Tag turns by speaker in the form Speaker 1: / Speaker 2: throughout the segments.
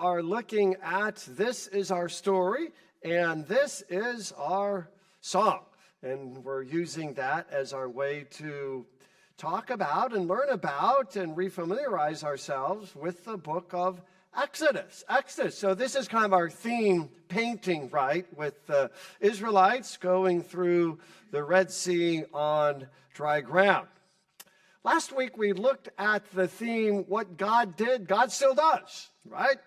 Speaker 1: are looking at This Is Our Story, and this is our song. And we're using that as our way to talk about and learn about and refamiliarize ourselves with the book of Exodus. So this is kind of our theme painting, right? With the Israelites going through the Red Sea on dry ground. Last week we looked at the theme, what God did, God still does, right?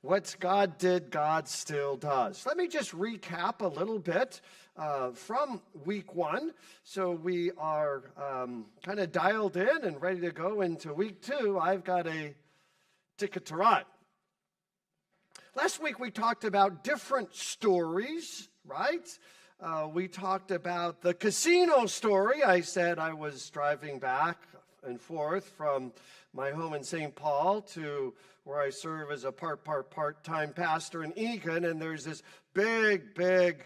Speaker 1: What God did, God still does. Let me just recap a little bit from week 1. So we are kind of dialed in and ready to go into week 2. I've got a ticket to ride. Last week we talked about different stories, right? We talked about the casino story. I said I was driving back and forth from my home in St. Paul to where I serve as a part-time pastor in Egan, and there's this big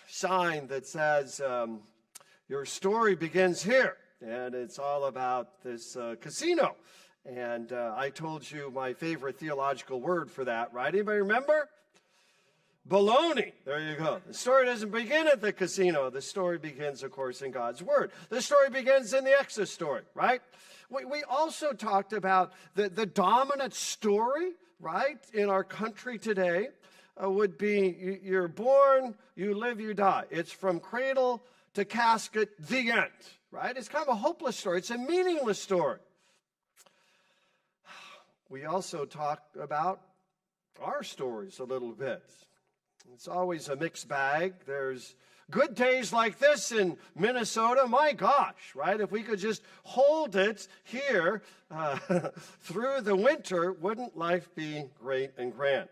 Speaker 1: sign that says, your story begins here, and it's all about this casino. And I told you my favorite theological word for that, right? Anybody remember? Baloney. There you go. The story doesn't begin at the casino. The story begins, of course, in God's Word. The story begins in the Exodus story, right? We also talked about the dominant story, right, in our country today would be you're born, you live, you die. It's from cradle to casket, the end, right? It's kind of a hopeless story. It's a meaningless story. We also talked about our stories a little bit. It's always a mixed bag. There's good days like this in Minnesota. My gosh, right? If we could just hold it here through the winter, wouldn't life be great and grand?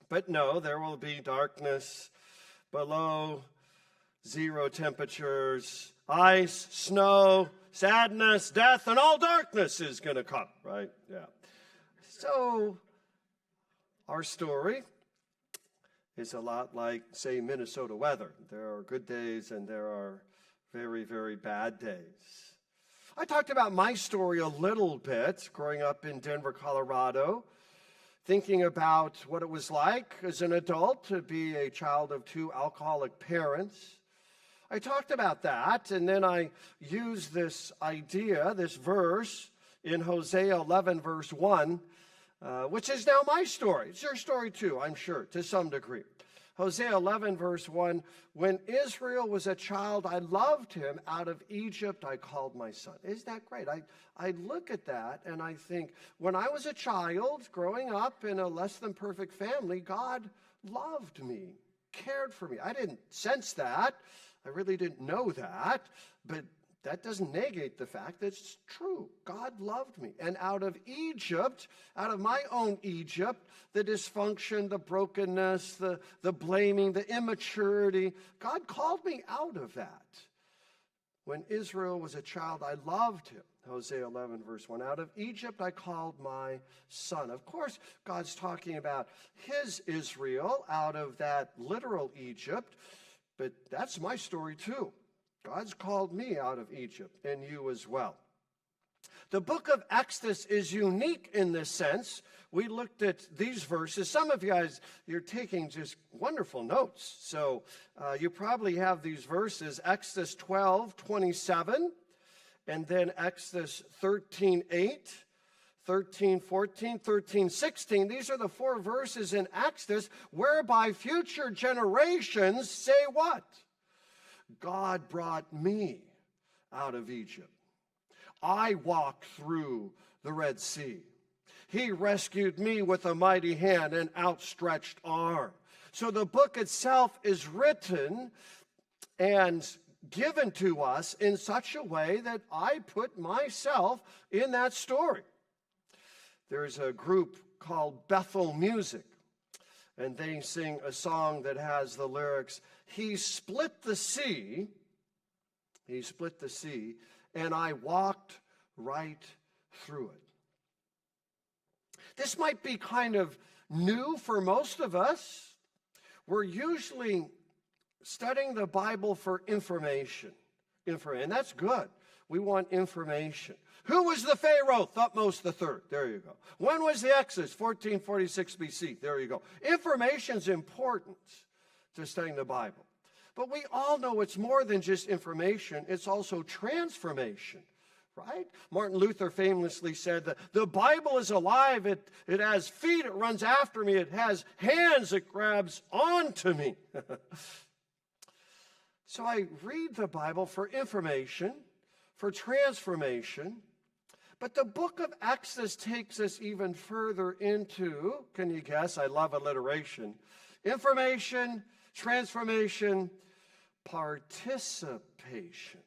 Speaker 1: But no, there will be darkness, below zero temperatures, ice, snow, sadness, death, and all darkness is going to come, right? Yeah. So our story is a lot like, say, Minnesota weather. There are good days and there are very, very bad days. I talked about my story a little bit growing up in Denver, Colorado, thinking about what it was like as an adult to be a child of 2 alcoholic parents. I talked about that, and then I used this idea, this verse in Hosea 11, verse 1, which is now my story. It's your story too, I'm sure, to some degree. Hosea 11, verse 1, when Israel was a child, I loved him. Out of Egypt, I called my son. Isn't that great? I look at that and I think, when I was a child, growing up in a less than perfect family, God loved me, cared for me. I didn't sense that. I really didn't know that, but that doesn't negate the fact that it's true. God loved me. And out of Egypt, out of my own Egypt, the dysfunction, the brokenness, the blaming, the immaturity, God called me out of that. When Israel was a child, I loved him. Hosea 11, verse 1. Out of Egypt, I called my son. Of course, God's talking about his Israel out of that literal Egypt, but that's my story too. God's called me out of Egypt, and you as well. The book of Exodus is unique in this sense. We looked at these verses. Some of you guys, you're taking just wonderful notes. So you probably have these verses, Exodus 12, 27, and then Exodus 13, 8, 13, 14, 13, 16. These are the 4 verses in Exodus whereby future generations say what? God brought me out of Egypt. I walked through the Red Sea. He rescued me with a mighty hand and outstretched arm. So the book itself is written and given to us in such a way that I put myself in that story. There's a group called Bethel Music, and they sing a song that has the lyrics, he split the sea, and I walked right through it. This might be kind of new for most of us. We're usually studying the Bible for information, and that's good. We want information. Who was the Pharaoh? Thutmose III. There you go. When was the Exodus? 1446 BC. There you go. Information's important to studying the Bible. But we all know it's more than just information. It's also transformation, right? Martin Luther famously said that the Bible is alive. It has feet. It runs after me. It has hands. It grabs onto me. So I read the Bible for information, for transformation. But the book of Exodus takes us even further into, can you guess? I love alliteration. Information, transformation, participation.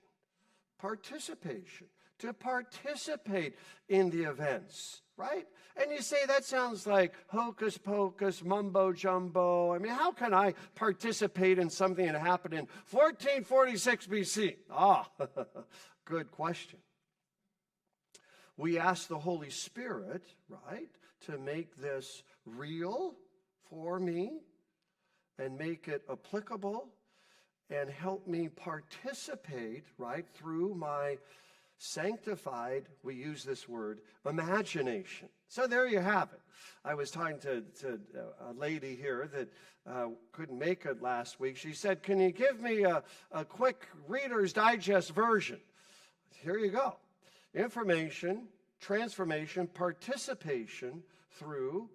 Speaker 1: Participation. To participate in the events, right? And you say, that sounds like hocus pocus, mumbo jumbo. I mean, how can I participate in something that happened in 1446 BC? Good question. We ask the Holy Spirit, right, to make this real for me and make it applicable and help me participate, right, through my sanctified, we use this word, imagination. So there you have it. I was talking to a lady here that couldn't make it last week. She said, can you give me a quick Reader's Digest version? Here you go. Information, transformation, participation through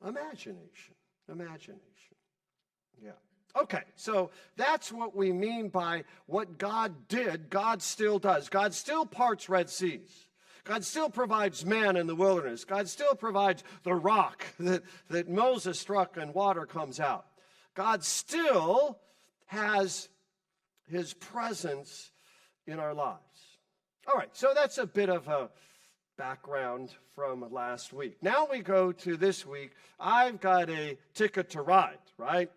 Speaker 1: imagination. Imagination. Yeah. Okay, so that's what we mean by what God did, God still does. God still parts Red Seas. God still provides man in the wilderness. God still provides the rock that Moses struck and water comes out. God still has his presence in our lives. All right, so that's a bit of a background from last week. Now we go to this week. I've got a ticket to ride, right?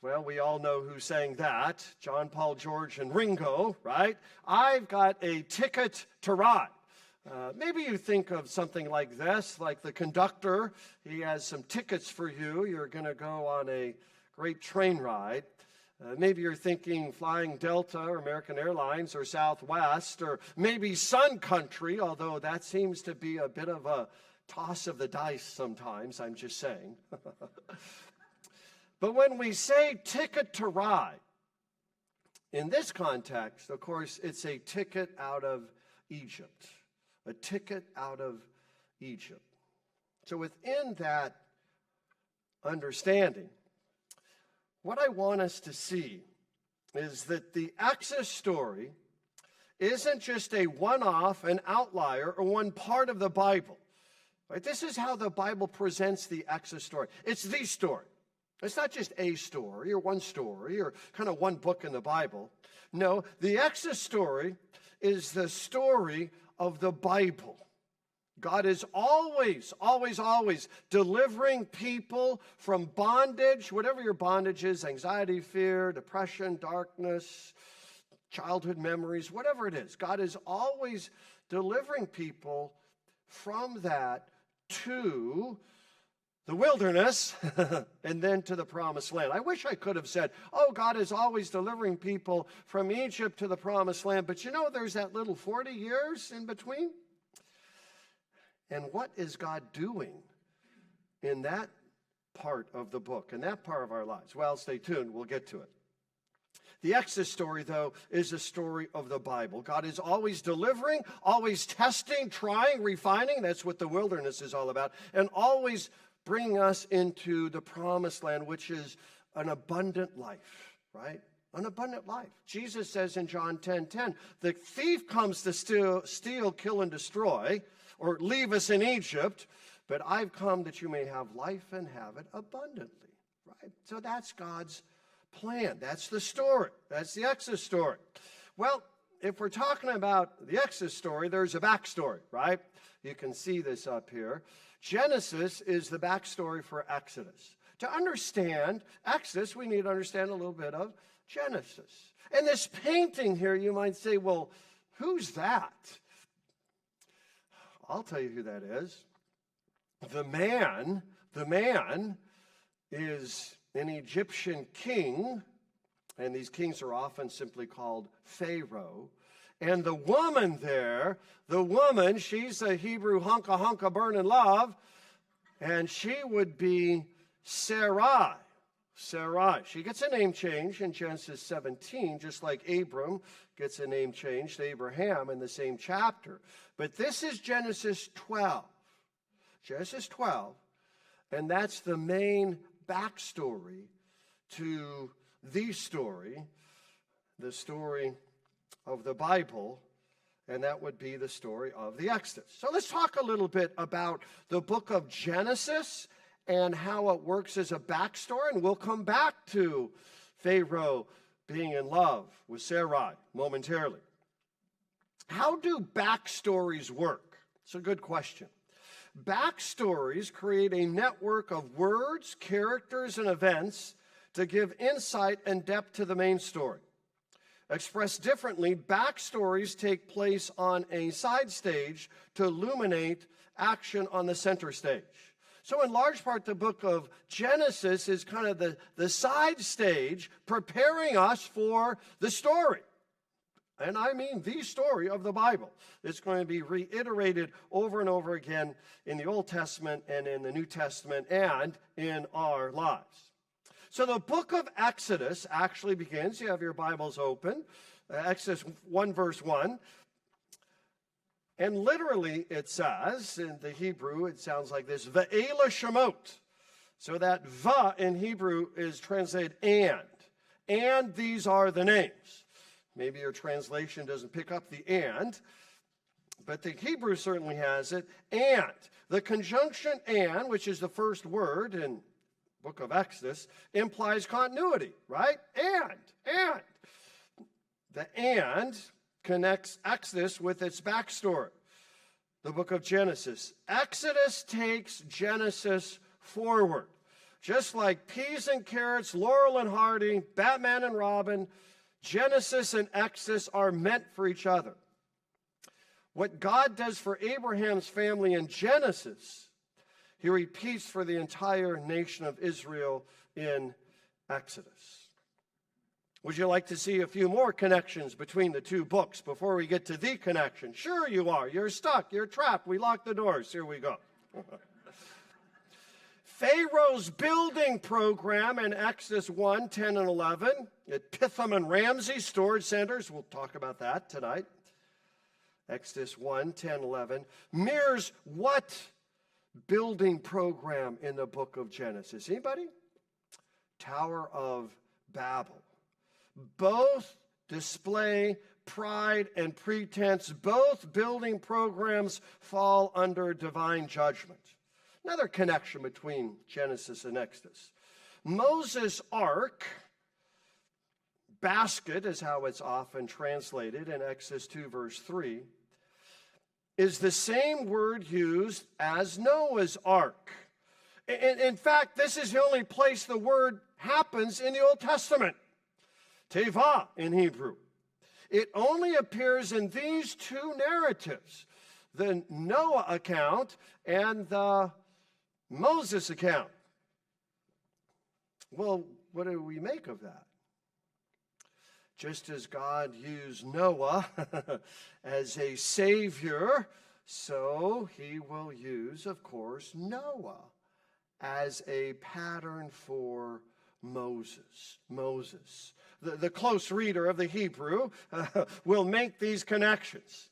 Speaker 1: Well, we all know who sang that, John, Paul, George, and Ringo, right? I've got a ticket to ride. Maybe you think of something like this, like the conductor. He has some tickets for you. You're going to go on a great train ride. Maybe you're thinking flying Delta or American Airlines or Southwest or maybe Sun Country, although that seems to be a bit of a toss of the dice sometimes, I'm just saying. But when we say ticket to ride, in this context, of course, it's a ticket out of Egypt. A ticket out of Egypt. So within that understanding, what I want us to see is that the Exodus story isn't just a one-off, an outlier, or one part of the Bible. Right? This is how the Bible presents the Exodus story. It's the story. It's not just a story or one story or kind of one book in the Bible. No, the Exodus story is the story of the Bible. God is always, always, always delivering people from bondage, whatever your bondage is, anxiety, fear, depression, darkness, childhood memories, whatever it is. God is always delivering people from that to the wilderness, and then to the promised land. I wish I could have said, oh, God is always delivering people from Egypt to the promised land. But you know, there's that little 40 years in between. And what is God doing in that part of the book, in that part of our lives? Well, stay tuned. We'll get to it. The Exodus story, though, is a story of the Bible. God is always delivering, always testing, trying, refining. That's what the wilderness is all about. And always bringing us into the promised land, which is an abundant life, right? An abundant life. Jesus says in John 10:10, the thief comes to steal, kill, and destroy, or leave us in Egypt, but I've come that you may have life and have it abundantly, right? So that's God's plan. That's the story. That's the Exodus story. Well, if we're talking about the Exodus story, there's a backstory, right? You can see this up here. Genesis is the backstory for Exodus. To understand Exodus, we need to understand a little bit of Genesis. And this painting here, you might say, well, who's that? I'll tell you who that is. The man is an Egyptian king, and these kings are often simply called Pharaoh. And the woman there, she's a Hebrew hunka burning love, and she would be Sarai. Sarai. She gets a name change in Genesis 17, just like Abram gets a name change to Abraham in the same chapter. But this is Genesis 12. Genesis 12, and that's the main backstory to the story of the Bible, and that would be the story of the Exodus. So let's talk a little bit about the book of Genesis and how it works as a backstory, and we'll come back to Pharaoh being in love with Sarai momentarily. How do backstories work? It's a good question. Backstories create a network of words, characters, and events to give insight and depth to the main story. Expressed differently, backstories take place on a side stage to illuminate action on the center stage. So in large part, the book of Genesis is kind of the side stage preparing us for the story. And I mean the story of the Bible. It's going to be reiterated over and over again in the Old Testament and in the New Testament and in our lives. So the book of Exodus actually begins, you have your Bibles open, Exodus 1 verse 1. And literally it says, in the Hebrew, it sounds like this, Va'ela Shemot. So that va in Hebrew is translated and these are the names. Maybe your translation doesn't pick up the and, but the Hebrew certainly has it. And the conjunction and, which is the first word in book of Exodus, implies continuity, right? And. The and connects Exodus with its backstory, the book of Genesis. Exodus takes Genesis forward. Just like peas and carrots, Laurel and Hardy, Batman and Robin, Genesis and Exodus are meant for each other. What God does for Abraham's family in Genesis, he repeats for the entire nation of Israel in Exodus. Would you like to see a few more connections between the two books before we get to the connection? Sure you are. You're stuck. You're trapped. We locked the doors. Here we go. Pharaoh's building program in Exodus 1, 10, and 11 at Pithom and Ramses storage centers. We'll talk about that tonight. Exodus 1, 10, 11 mirrors what building program in the book of Genesis? Anybody? Tower of Babel. Both display pride and pretense. Both building programs fall under divine judgment. Another connection between Genesis and Exodus. Moses' ark, basket is how it's often translated in Exodus 2 verse 3, is the same word used as Noah's ark. In fact, this is the only place the word happens in the Old Testament. Teva in Hebrew. It only appears in these two narratives, the Noah account and the Moses account. Well, what do we make of that? Just as God used Noah as a savior, so he will use, of course, Noah as a pattern for Moses. The close reader of the Hebrew will make these connections,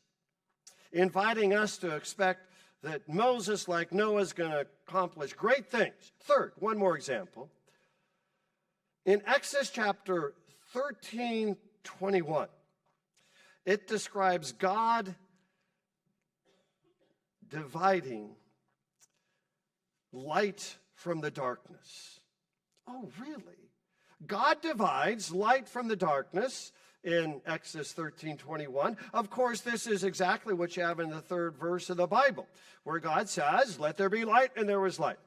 Speaker 1: inviting us to expect that Moses, like Noah, is going to accomplish great things. Third, one more example. In Exodus chapter 13:21, it describes God dividing light from the darkness. Oh, really? God divides light from the darkness in Exodus 13:21. Of course, this is exactly what you have in the third verse of the Bible, where God says, "Let there be light," and there was light.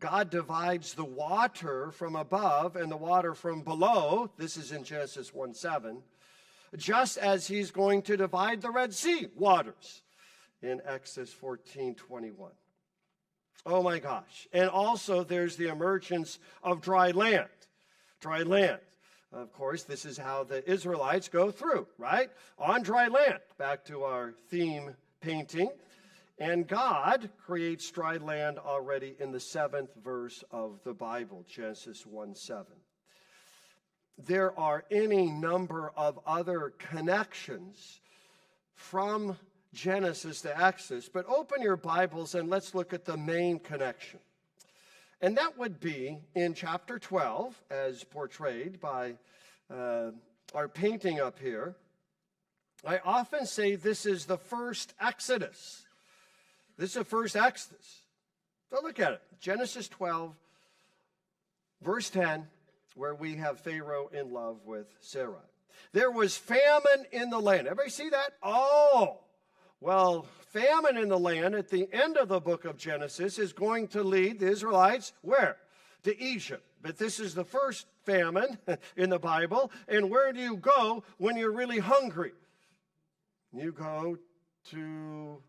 Speaker 1: God divides the water from above and the water from below. This is in Genesis 1:7, just as he's going to divide the Red Sea waters in Exodus 14:21. Oh my gosh. And also there's the emergence of dry land. Dry land. Of course, this is how the Israelites go through, right? On dry land, back to our theme painting. And God creates dry land already in the 7th verse of the Bible, Genesis 1:7. There are any number of other connections from Genesis to Exodus, but open your Bibles and let's look at the main connection. And that would be in chapter 12, as portrayed by our painting up here. I often say this is the first Exodus. This is the first Exodus. So look at it. Genesis 12, verse 10, where we have Pharaoh in love with Sarai. There was famine in the land. Everybody see that? Oh, well, famine in the land at the end of the book of Genesis is going to lead the Israelites where? To Egypt. But this is the first famine in the Bible. And where do you go when you're really hungry? You go to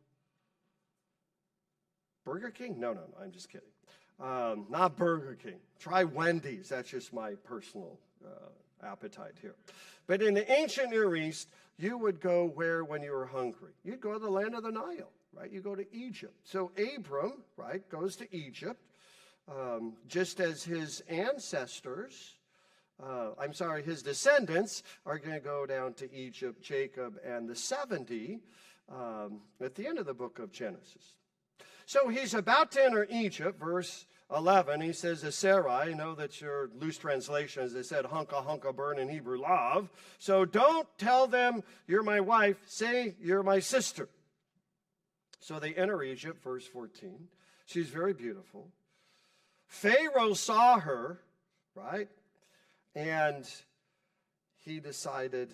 Speaker 1: Burger King? No, I'm just kidding. Not Burger King. Try Wendy's. That's just my personal appetite here. But in the ancient Near East, you would go where when you were hungry? You'd go to the land of the Nile, right? You go to Egypt. So Abram, right, goes to Egypt, just as his ancestors, his descendants are going to go down to Egypt, Jacob and the 70 at the end of the book of Genesis. So he's about to enter Egypt, verse 11. He says to Sarai, I know that's your loose translation, as they said, hunka burn in Hebrew, love. So don't tell them you're my wife, say you're my sister. So they enter Egypt, verse 14. She's very beautiful. Pharaoh saw her, right? And he decided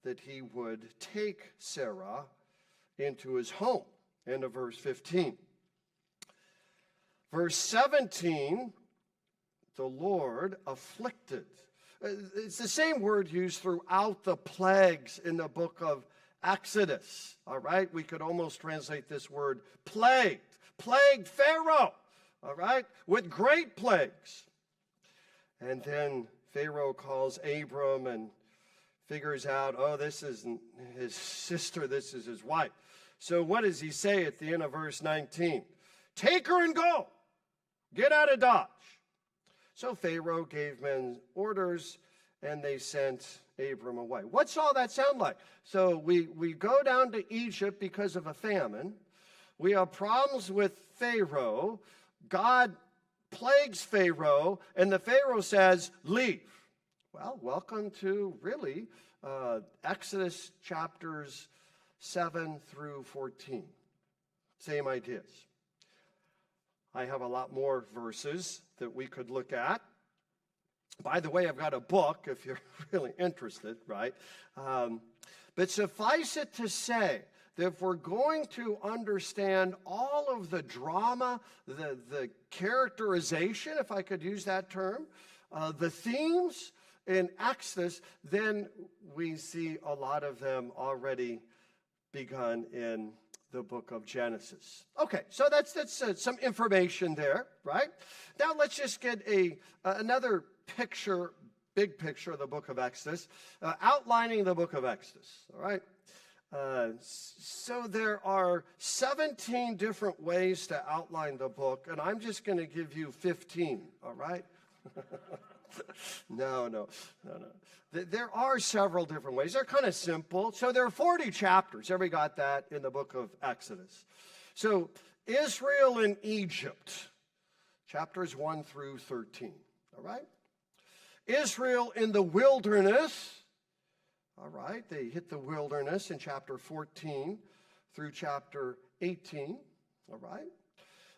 Speaker 1: that he would take Sarah into his home. End of verse 15. Verse 17, the Lord afflicted. It's the same word used throughout the plagues in the book of Exodus. All right? We could almost translate this word plagued. Plagued Pharaoh. All right? With great plagues. And then Pharaoh calls Abram and figures out, oh, this isn't his sister, this is his wife. So what does he say at the end of verse 19? Take her and go. Get out of Dodge. So Pharaoh gave men orders, and they sent Abram away. What's all that sound like? So we go down to Egypt because of a famine. We have problems with Pharaoh. God plagues Pharaoh, and the Pharaoh says, leave. Well, welcome to really Exodus chapters 7 through 14. Same ideas. I have a lot more verses that we could look at. By the way, I've got a book if you're really interested, right? But suffice it to say that if we're going to understand all of the drama, the characterization, if I could use that term, the themes in Exodus, then we see a lot of them already begun in the book of Genesis. Okay, so that's some information there, right? Now let's just get another picture, big picture of the book of Exodus, outlining the book of Exodus, all right? So there are 17 different ways to outline the book, and I'm just going to give you 15, all right? No. There are several different ways. They're kind of simple. So there are 40 chapters. Everybody got that in the book of Exodus. So Israel and Egypt, chapters 1 through 13. All right? Israel in the wilderness. All right? They hit the wilderness in chapter 14 through chapter 18. All right?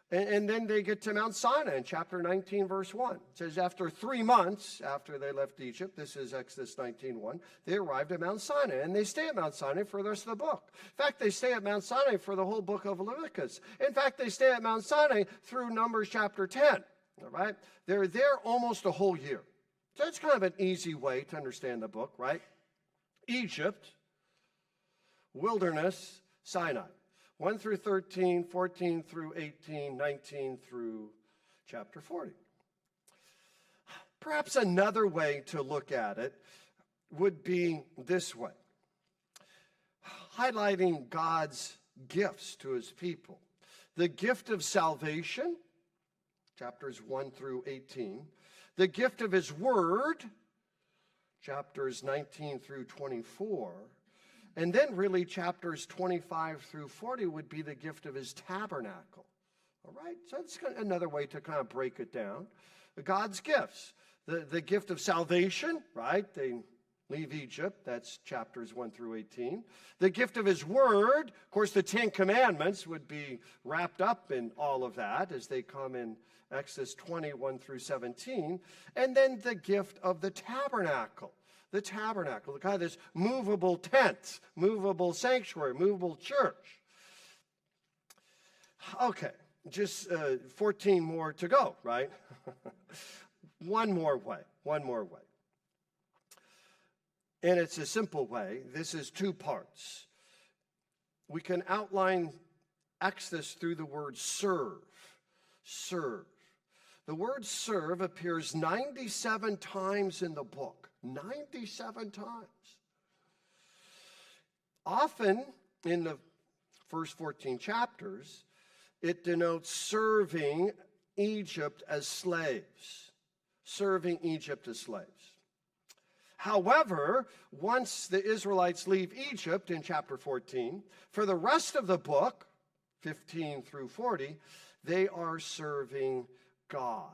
Speaker 1: And then they get to Mount Sinai in chapter 19, verse 1. It says, after 3 months after they left Egypt, this is Exodus 19:1, they arrived at Mount Sinai. And they stay at Mount Sinai for the rest of the book. In fact, they stay at Mount Sinai for the whole book of Leviticus. In fact, they stay at Mount Sinai through Numbers chapter 10. All right? They're there almost a whole year. So that's kind of an easy way to understand the book, right? Egypt, wilderness, Sinai. 1 through 13, 14 through 18, 19 through chapter 40. Perhaps another way to look at it would be this way, highlighting God's gifts to his people. The gift of salvation, chapters 1 through 18. The gift of his word, chapters 19 through 24. And then really chapters 25 through 40 would be the gift of his tabernacle. All right, so that's another way to kind of break it down. God's gifts. The gift of salvation, right? They leave Egypt. That's chapters 1 through 18. The gift of his word. Of course, the Ten Commandments would be wrapped up in all of that as they come in Exodus 21 through 17. And then the gift of the tabernacle. The tabernacle, the kind of this movable tent, movable sanctuary, movable church. Okay, just 14 more to go, right? One more way. And it's a simple way. This is two parts. We can outline Exodus through the word serve. Serve. The word serve appears 97 times in the book. 97 times. Often in the first 14 chapters, it denotes serving Egypt as slaves. Serving Egypt as slaves. However, once the Israelites leave Egypt in chapter 14, for the rest of the book, 15 through 40, they are serving God.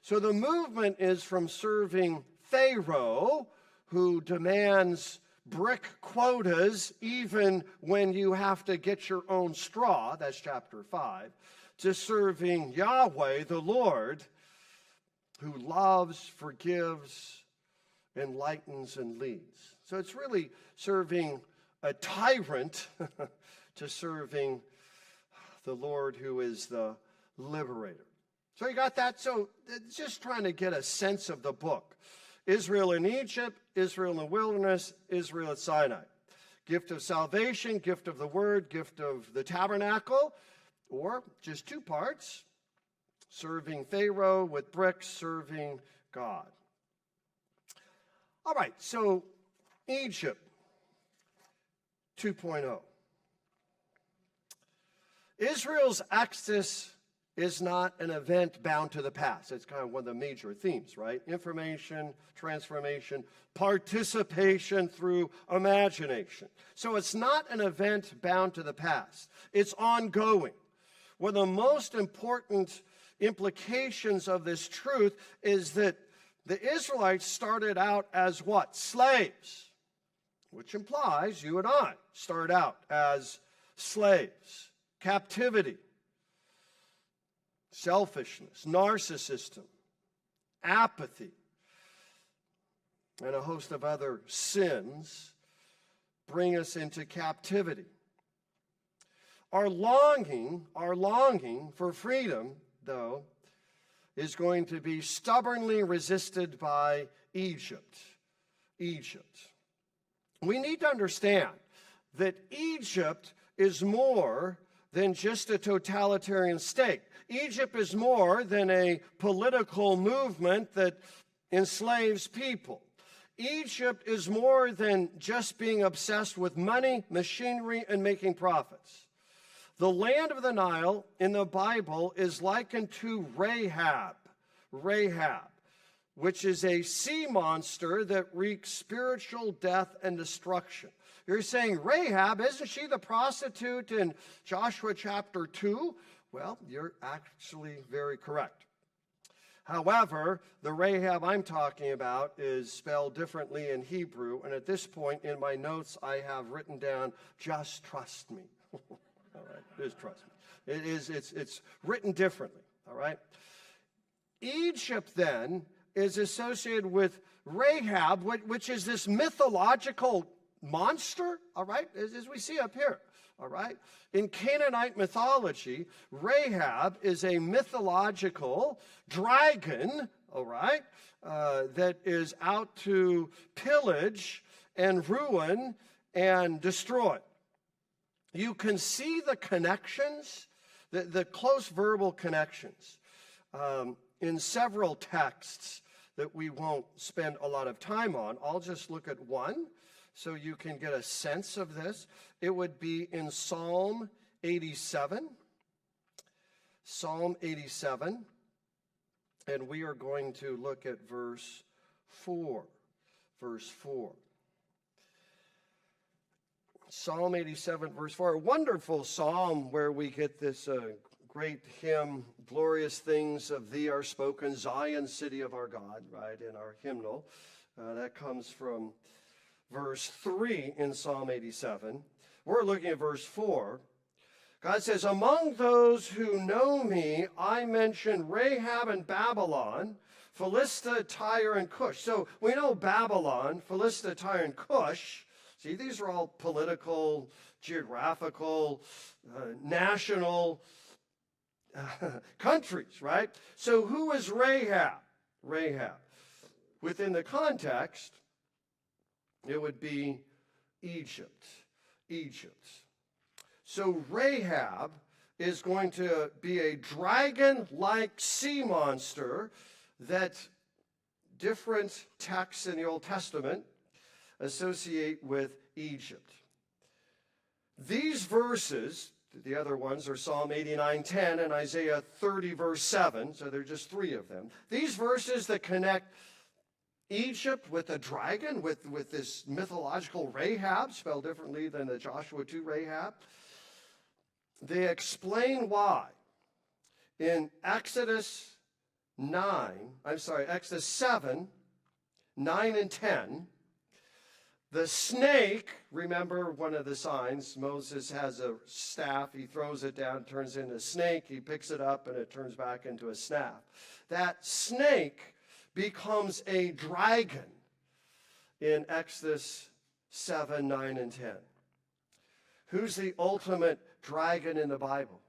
Speaker 1: So the movement is from serving Pharaoh, who demands brick quotas even when you have to get your own straw, that's chapter 5, to serving Yahweh, the Lord, who loves, forgives, enlightens, and leads. So it's really serving a tyrant to serving the Lord who is the liberator. So you got that? So it's just trying to get a sense of the book. Israel in Egypt, Israel in the wilderness, Israel at Sinai. Gift of salvation, gift of the word, gift of the tabernacle, or just two parts. Serving Pharaoh with bricks, serving God. All right, so Egypt 2.0. Israel's exodus is not an event bound to the past. It's kind of one of the major themes, right? Information, transformation, participation through imagination. So it's not an event bound to the past. It's ongoing. One of the most important implications of this truth is that the Israelites started out as what? Slaves, which implies you and I start out as slaves. Captivity, selfishness, narcissism, apathy, and a host of other sins bring us into captivity. Our longing for freedom, though, is going to be stubbornly resisted by Egypt. We need to understand that Egypt is more than just a totalitarian state. Egypt is more than a political movement that enslaves people. Egypt is more than just being obsessed with money, machinery, and making profits. The land of the Nile in the Bible is likened to Rahab, which is a sea monster that wreaks spiritual death and destruction. You're saying, Rahab, isn't she the prostitute in Joshua chapter 2? Well, you're actually very correct. However, the Rahab I'm talking about is spelled differently in Hebrew, and at this point in my notes I have written down, just trust me. All right, just trust me. It's written differently, all right? Egypt then is associated with Rahab, which is this mythological monster, all right, as we see up here, all right? In Canaanite mythology, Rahab is a mythological dragon, all right, that is out to pillage and ruin and destroy. You can see the connections, the close verbal connections in several texts that we won't spend a lot of time on. I'll just look at one so you can get a sense of this. It would be in Psalm 87. Psalm 87. And we are going to look at verse 4. Verse 4. Psalm 87, verse 4. A wonderful psalm where we get this great hymn, glorious things of thee are spoken, Zion, city of our God, right, in our hymnal. That comes from verse 3 in Psalm 87. We're looking at verse 4. God says, among those who know me, I mention Rahab and Babylon, Philistia, Tyre, and Cush. So we know Babylon, Philistia, Tyre, and Cush. See, these are all political, geographical, national countries, right? So who is Rahab? Rahab. Within the context, it would be Egypt. Egypt. So Rahab is going to be a dragon-like sea monster that different texts in the Old Testament associate with Egypt. These verses, the other ones are Psalm 89:10 and Isaiah 30, verse 7, so there are just three of them. These verses that connect Egypt with a dragon, with this mythological Rahab, spelled differently than the Joshua 2 Rahab, they explain why. In Exodus 7, 9 and 10, the snake, remember one of the signs, Moses has a staff, he throws it down, turns into a snake, he picks it up and it turns back into a staff. That snake becomes a dragon in Exodus 7, 9, and 10. Who's the ultimate dragon in the Bible?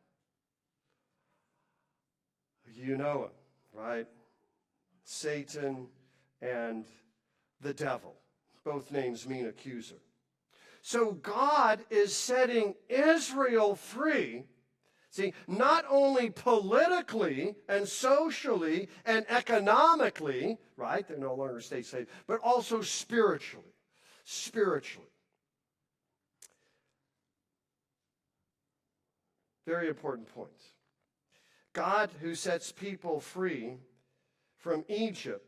Speaker 1: You know him, right? Satan and the devil. Both names mean accuser. So God is setting Israel free, see, not only politically and socially and economically, right? They're no longer state slaves, but also spiritually. Spiritually. Very important point. God, who sets people free from Egypt,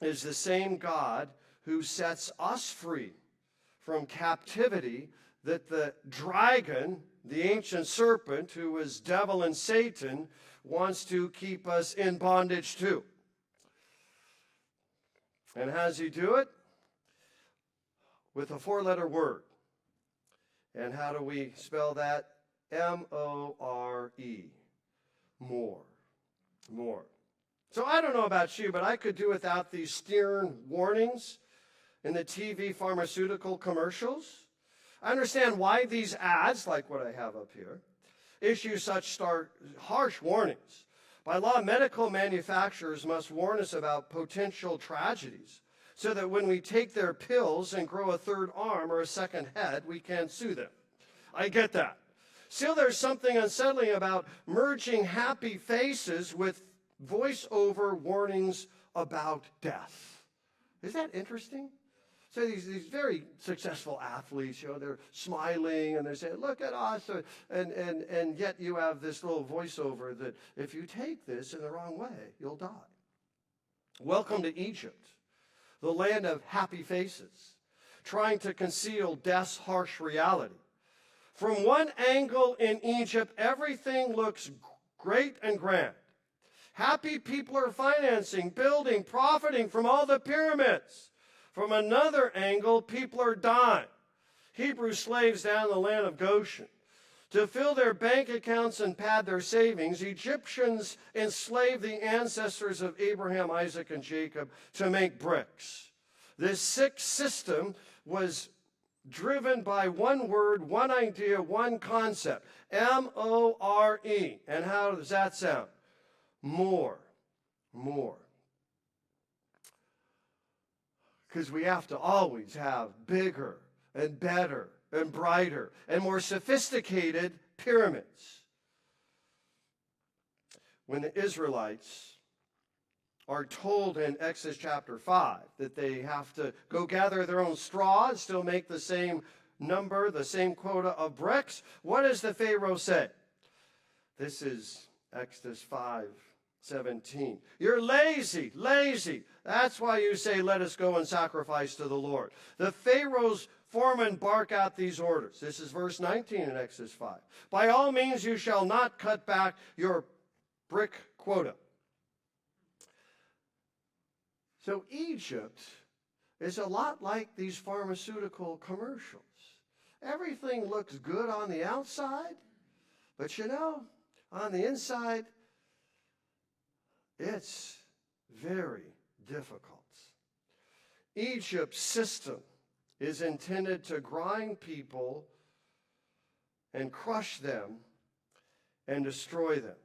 Speaker 1: is the same God who sets us free from captivity that the dragon, the ancient serpent, who is devil and Satan, wants to keep us in bondage to. And how does he do it? With a four-letter word. And how do we spell that? M-O-R-E. More. More. So I don't know about you, but I could do without these stern warnings in the TV pharmaceutical commercials. I understand why these ads, like what I have up here, issue such harsh warnings. By law, medical manufacturers must warn us about potential tragedies so that when we take their pills and grow a third arm or a second head, we can sue them. I get that. Still, there's something unsettling about merging happy faces with voice-over warnings about death. Is that interesting? So these very successful athletes, they're smiling and they're saying, look at us. And yet you have this little voiceover that if you take this in the wrong way, you'll die. Welcome to Egypt, the land of happy faces, trying to conceal death's harsh reality. From one angle in Egypt, everything looks great and grand. Happy people are financing, building, profiting from all the pyramids. From another angle, people are dying. Hebrew slaves down in the land of Goshen. To fill their bank accounts and pad their savings, Egyptians enslaved the ancestors of Abraham, Isaac, and Jacob to make bricks. This sick system was driven by one word, one idea, one concept. M-O-R-E. And how does that sound? More. More. Because we have to always have bigger and better and brighter and more sophisticated pyramids. When the Israelites are told in Exodus chapter 5 that they have to go gather their own straw and still make the same number, the same quota of bricks. What does the Pharaoh say? This is Exodus 5:17. You're lazy, lazy. That's why you say, let us go and sacrifice to the Lord. The Pharaoh's foremen bark out these orders. This is verse 19 in Exodus 5. By all means, you shall not cut back your brick quota. So Egypt is a lot like these pharmaceutical commercials. Everything looks good on the outside, but you know, on the inside, it's very difficult. Egypt's system is intended to grind people and crush them and destroy them.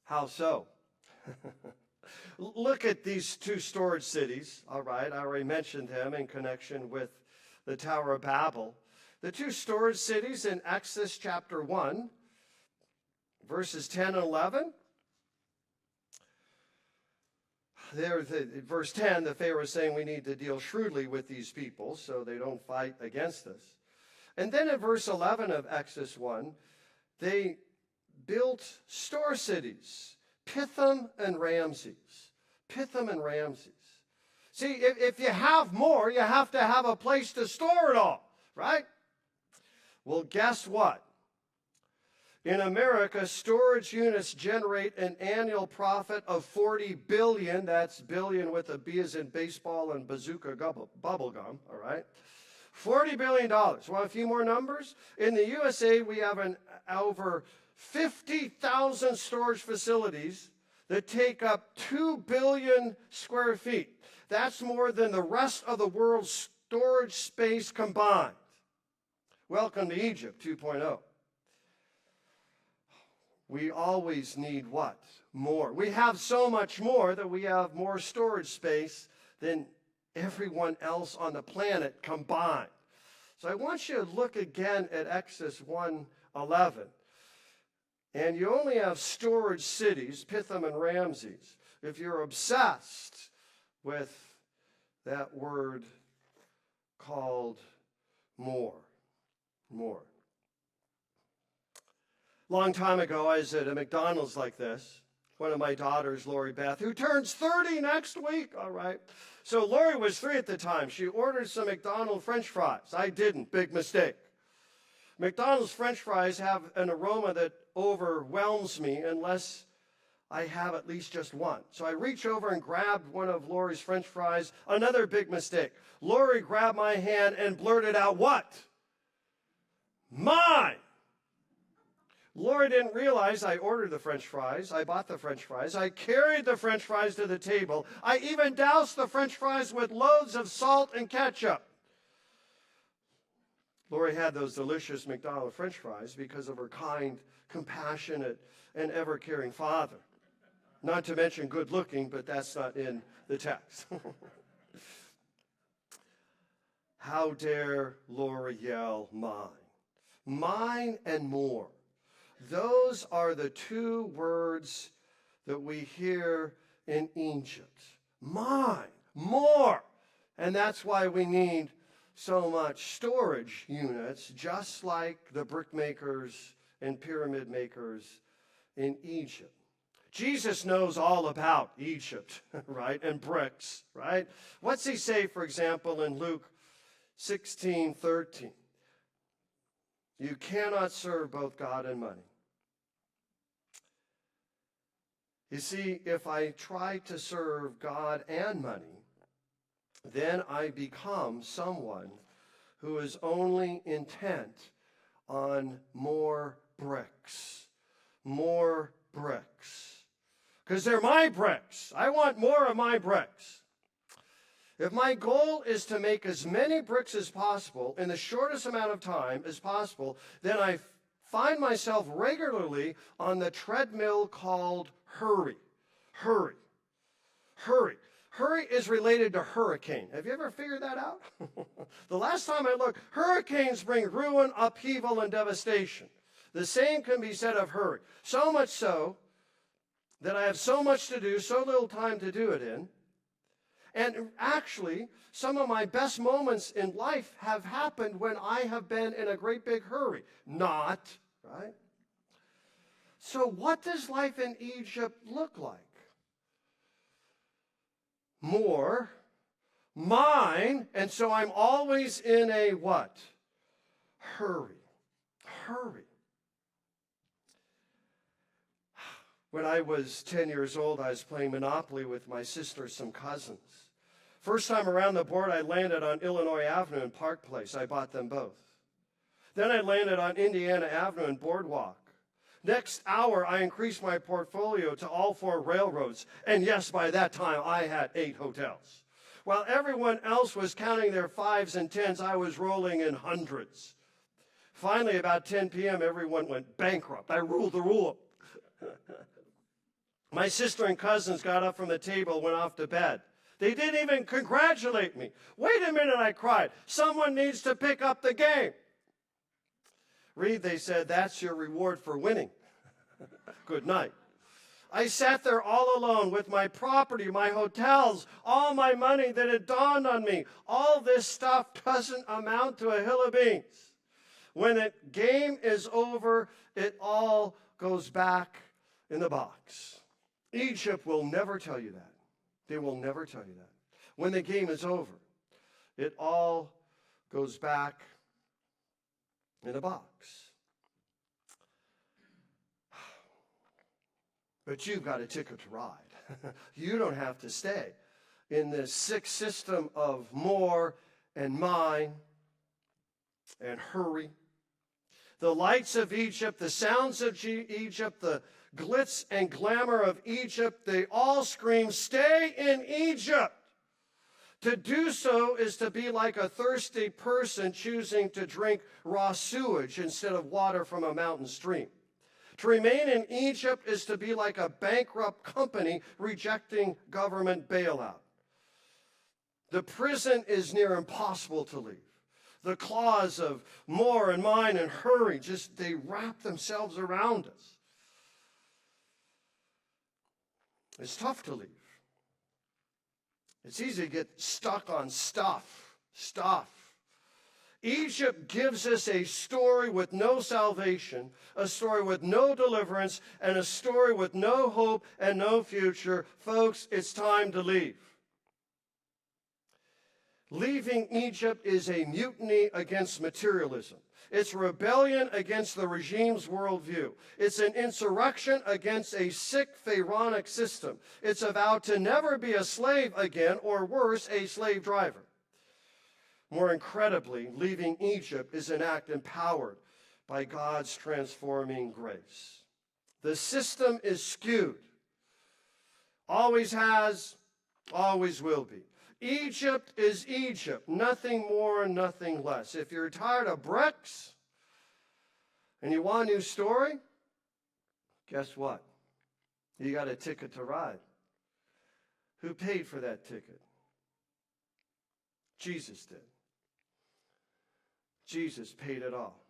Speaker 1: How so? Look at these two storage cities, all right? I already mentioned them in connection with the Tower of Babel. The two storage cities in Exodus chapter 1, verses 10 and 11. Verse 10, the Pharaoh is saying we need to deal shrewdly with these people so they don't fight against us. And then in verse 11 of Exodus 1, they built store cities, Pithom and Ramses. Pithom and Ramses. See, if you have more, you have to have a place to store it all, right? Well, guess what? In America, storage units generate an annual profit of $40 billion. That's billion with a B as in baseball and bazooka bubble gum, all right? $40 billion. Want a few more numbers? In the USA, we have over 50,000 storage facilities that take up 2 billion square feet. That's more than the rest of the world's storage space combined. Welcome to Egypt 2.0. We always need what? More. We have so much more that we have more storage space than everyone else on the planet combined. So I want you to look again at Exodus 1:11. And you only have storage cities, Pithom and Ramses, if you're obsessed with that word called more. More. Long time ago, I was at a McDonald's like this. One of my daughters, Lori Beth, who turns 30 next week. All right. So Lori was 3 at the time. She ordered some McDonald's French fries. I didn't. Big mistake. McDonald's French fries have an aroma that overwhelms me unless I have at least just one. So I reach over and grabbed one of Lori's French fries. Another big mistake. Lori grabbed my hand and blurted out, what? Mine! Lori didn't realize I ordered the French fries. I bought the French fries. I carried the French fries to the table. I even doused the French fries with loads of salt and ketchup. Lori had those delicious McDonald's French fries because of her kind, compassionate, and ever-caring father. Not to mention good-looking, but that's not in the text. How dare Lori yell, mine? Mine and more. Those are the two words that we hear in Egypt. Mine, more. And that's why we need so much storage units, just like the brick makers and pyramid makers in Egypt. Jesus knows all about Egypt, right, and bricks, right? What's he say, for example, in Luke 16:13? You cannot serve both God and money. You see, if I try to serve God and money, then I become someone who is only intent on more bricks. More bricks. Because they're my bricks. I want more of my bricks. If my goal is to make as many bricks as possible in the shortest amount of time as possible, then I find myself regularly on the treadmill called hurry. Hurry. Hurry. Hurry is related to hurricane. Have you ever figured that out? The last time I looked, hurricanes bring ruin, upheaval, and devastation. The same can be said of hurry. So much so that I have so much to do, so little time to do it in. And actually, some of my best moments in life have happened when I have been in a great big hurry. Not, right? So what does life in Egypt look like? More, mine, and so I'm always in a what? Hurry. Hurry. When I was 10 years old, I was playing Monopoly with my sister, some cousins. First time around the board, I landed on Illinois Avenue and Park Place. I bought them both. Then I landed on Indiana Avenue and Boardwalk. Next hour, I increased my portfolio to all 4 railroads. And yes, by that time, I had 8 hotels. While everyone else was counting their 5s and 10s, I was rolling in hundreds. Finally, about 10 p.m., everyone went bankrupt. I ruled the rule. My sister and cousins got up from the table, went off to bed. They didn't even congratulate me. Wait a minute, I cried. Someone needs to pick up the game. Reed, they said, that's your reward for winning. Good night. I sat there all alone with my property, my hotels, all my money that had dawned on me. All this stuff doesn't amount to a hill of beans. When the game is over, it all goes back in the box. Egypt will never tell you that. They will never tell you that. When the game is over, it all goes back in a box. But you've got a ticket to ride. You don't have to stay in this sick system of more and mine and hurry. The lights of Egypt, the sounds of Egypt, the glitz and glamour of Egypt, they all scream, stay in Egypt. To do so is to be like a thirsty person choosing to drink raw sewage instead of water from a mountain stream. To remain in Egypt is to be like a bankrupt company rejecting government bailout. The prison is near impossible to leave. The claws of more and mine and hurry, they wrap themselves around us. It's tough to leave. It's easy to get stuck on stuff. Egypt gives us a story with no salvation, a story with no deliverance, and a story with no hope and no future. Folks, it's time to leave. Leaving Egypt is a mutiny against materialism. It's rebellion against the regime's worldview. It's an insurrection against a sick pharaonic system. It's a vow to never be a slave again, or worse, a slave driver. More incredibly, leaving Egypt is an act empowered by God's transforming grace. The system is skewed. Always has, always will be. Egypt is Egypt, nothing more, nothing less. If you're tired of bricks and you want a new story, guess what? You got a ticket to ride. Who paid for that ticket? Jesus did. Jesus paid it all.